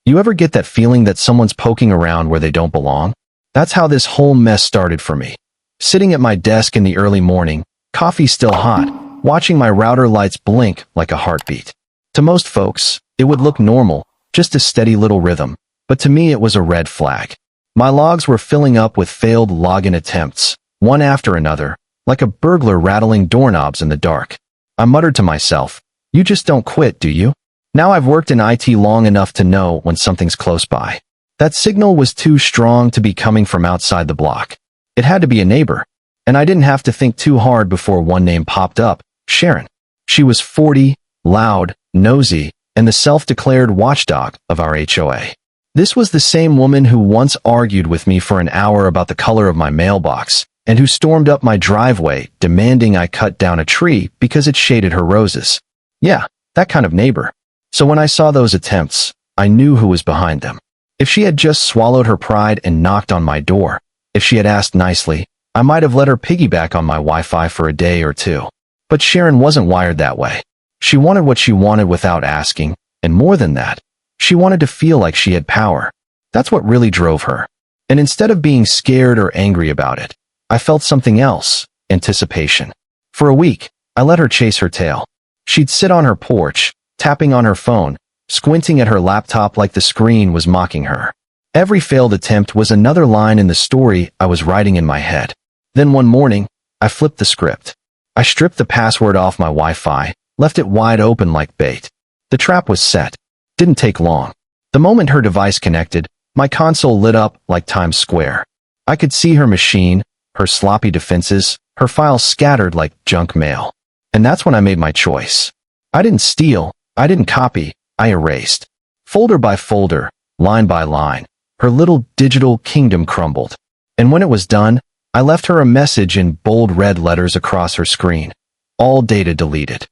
You ever get that feeling that someone's poking around where they don't belong? That's how this whole mess started for me. Sitting at my desk in the early morning, coffee still hot, watching my router lights blink like a heartbeat. To most folks, it would look normal, just a steady little rhythm, but to me it was a red flag. My logs were filling up with failed login attempts, one after another, like a burglar rattling doorknobs in the dark. I muttered to myself, "You just don't quit, do you?" Now I've worked in IT long enough to know when something's close by. That signal was too strong to be coming from outside the block. It had to be a neighbor, and I didn't have to think too hard before one name popped up, Sharon. She was 40, loud, nosy, and the self-declared watchdog of our HOA. This was the same woman who once argued with me for an hour about the color of my mailbox, and who stormed up my driveway demanding I cut down a tree because it shaded her roses. Yeah, that kind of neighbor. So when I saw those attempts, I knew who was behind them. If she had just swallowed her pride and knocked on my door, if she had asked nicely, I might have let her piggyback on my Wi-Fi for a day or two. But Sharon wasn't wired that way. She wanted what she wanted without asking, and more than that, she wanted to feel like she had power. That's what really drove her. And instead of being scared or angry about it, I felt something else, anticipation. For a week, I let her chase her tail. She'd sit on her porch, tapping on her phone, squinting at her laptop like the screen was mocking her. Every failed attempt was another line in the story I was writing in my head. Then one morning, I flipped the script. I stripped the password off my Wi-Fi, left it wide open like bait. The trap was set. Didn't take long. The moment her device connected, my console lit up like Times Square. I could see her machine, her sloppy defenses, her files scattered like junk mail. And that's when I made my choice. I didn't steal, I didn't copy, I erased. Folder by folder, line by line, her little digital kingdom crumbled. And when it was done, I left her a message in bold red letters across her screen. All data deleted.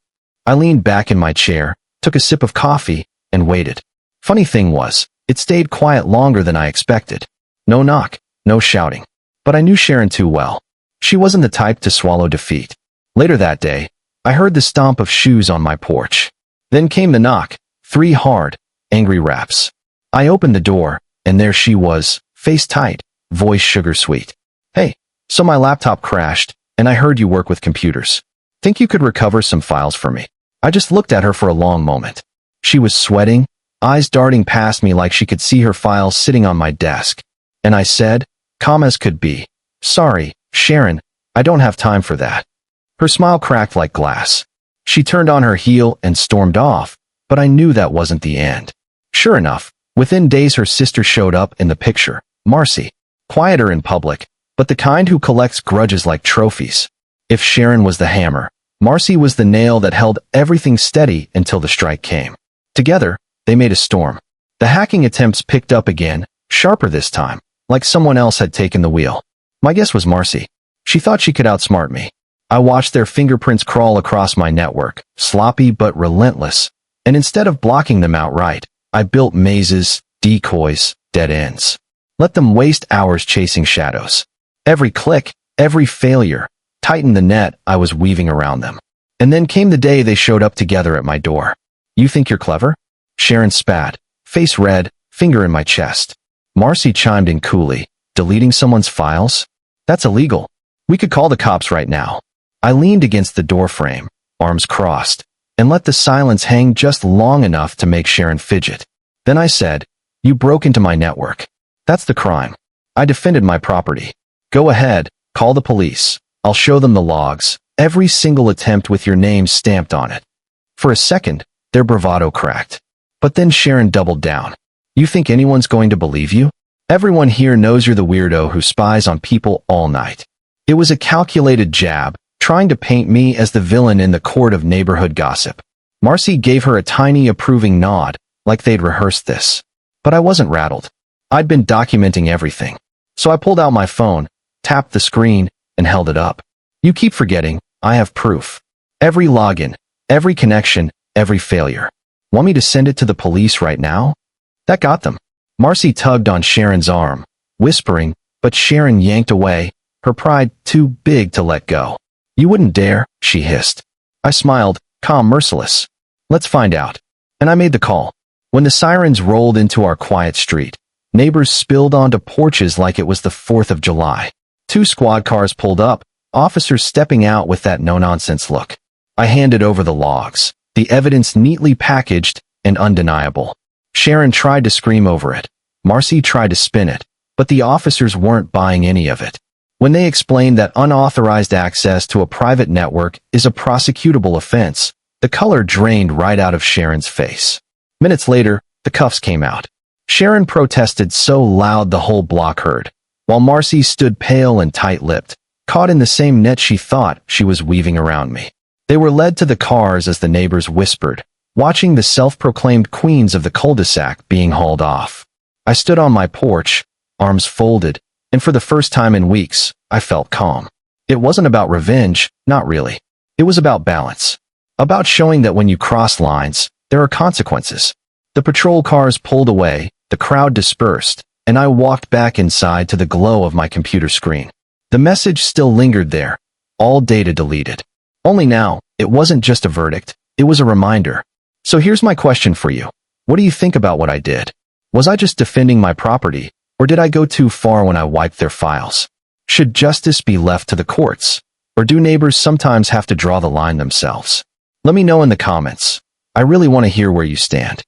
I leaned back in my chair, took a sip of coffee, and waited. Funny thing was, it stayed quiet longer than I expected. No knock, no shouting. But I knew Sharon too well. She wasn't the type to swallow defeat. Later that day, I heard the stomp of shoes on my porch. Then came the knock, 3 hard, angry raps. I opened the door, and there she was, face tight, voice sugar sweet. "Hey, so my laptop crashed, and I heard you work with computers. Think you could recover some files for me?" I just looked at her for a long moment. She was sweating, eyes darting past me like she could see her files sitting on my desk. And I said, calm as could be, "Sorry, Sharon, I don't have time for that." Her smile cracked like glass. She turned on her heel and stormed off, but I knew that wasn't the end. Sure enough, within days her sister showed up in the picture, Marcy. Quieter in public, but the kind who collects grudges like trophies. If Sharon was the hammer, Marcy was the nail that held everything steady until the strike came. Together, they made a storm. The hacking attempts picked up again, sharper this time, like someone else had taken the wheel. My guess was Marcy. She thought she could outsmart me. I watched their fingerprints crawl across my network, sloppy but relentless, and instead of blocking them outright, I built mazes, decoys, dead ends. Let them waste hours chasing shadows. Every click, every failure, tightened the net I was weaving around them. And then came the day they showed up together at my door. "You think you're clever?" Sharon spat, face red, finger in my chest. Marcy chimed in coolly, "Deleting someone's files? That's illegal. We could call the cops right now." I leaned against the doorframe, arms crossed, and let the silence hang just long enough to make Sharon fidget. Then I said, "You broke into my network. That's the crime. I defended my property. Go ahead, call the police. I'll show them the logs, every single attempt with your name stamped on it." For a second, their bravado cracked. But then Sharon doubled down. "You think anyone's going to believe you? Everyone here knows you're the weirdo who spies on people all night." It was a calculated jab, trying to paint me as the villain in the court of neighborhood gossip. Marcy gave her a tiny approving nod, like they'd rehearsed this. But I wasn't rattled. I'd been documenting everything. So I pulled out my phone, tapped the screen, and held it up. "You keep forgetting, I have proof. Every login, every connection, every failure. Want me to send it to the police right now?" That got them. Marcy tugged on Sharon's arm, whispering, but Sharon yanked away, her pride too big to let go. "You wouldn't dare," she hissed. I smiled, calm, merciless. "Let's find out." And I made the call. When the sirens rolled into our quiet street, neighbors spilled onto porches like it was the 4th of July. 2 squad cars pulled up, officers stepping out with that no-nonsense look. I handed over the logs, the evidence neatly packaged and undeniable. Sharon tried to scream over it. Marcy tried to spin it, but the officers weren't buying any of it. When they explained that unauthorized access to a private network is a prosecutable offense, the color drained right out of Sharon's face. Minutes later, the cuffs came out. Sharon protested so loud the whole block heard, while Marcy stood pale and tight-lipped, caught in the same net she thought she was weaving around me. They were led to the cars as the neighbors whispered, watching the self-proclaimed queens of the cul-de-sac being hauled off. I stood on my porch, arms folded, and for the first time in weeks, I felt calm. It wasn't about revenge, not really. It was about balance. About showing that when you cross lines, there are consequences. The patrol cars pulled away, the crowd dispersed, and I walked back inside to the glow of my computer screen. The message still lingered there, all data deleted. Only now, it wasn't just a verdict, it was a reminder. So here's my question for you. What do you think about what I did? Was I just defending my property, or did I go too far when I wiped their files? Should justice be left to the courts, or do neighbors sometimes have to draw the line themselves? Let me know in the comments. I really want to hear where you stand.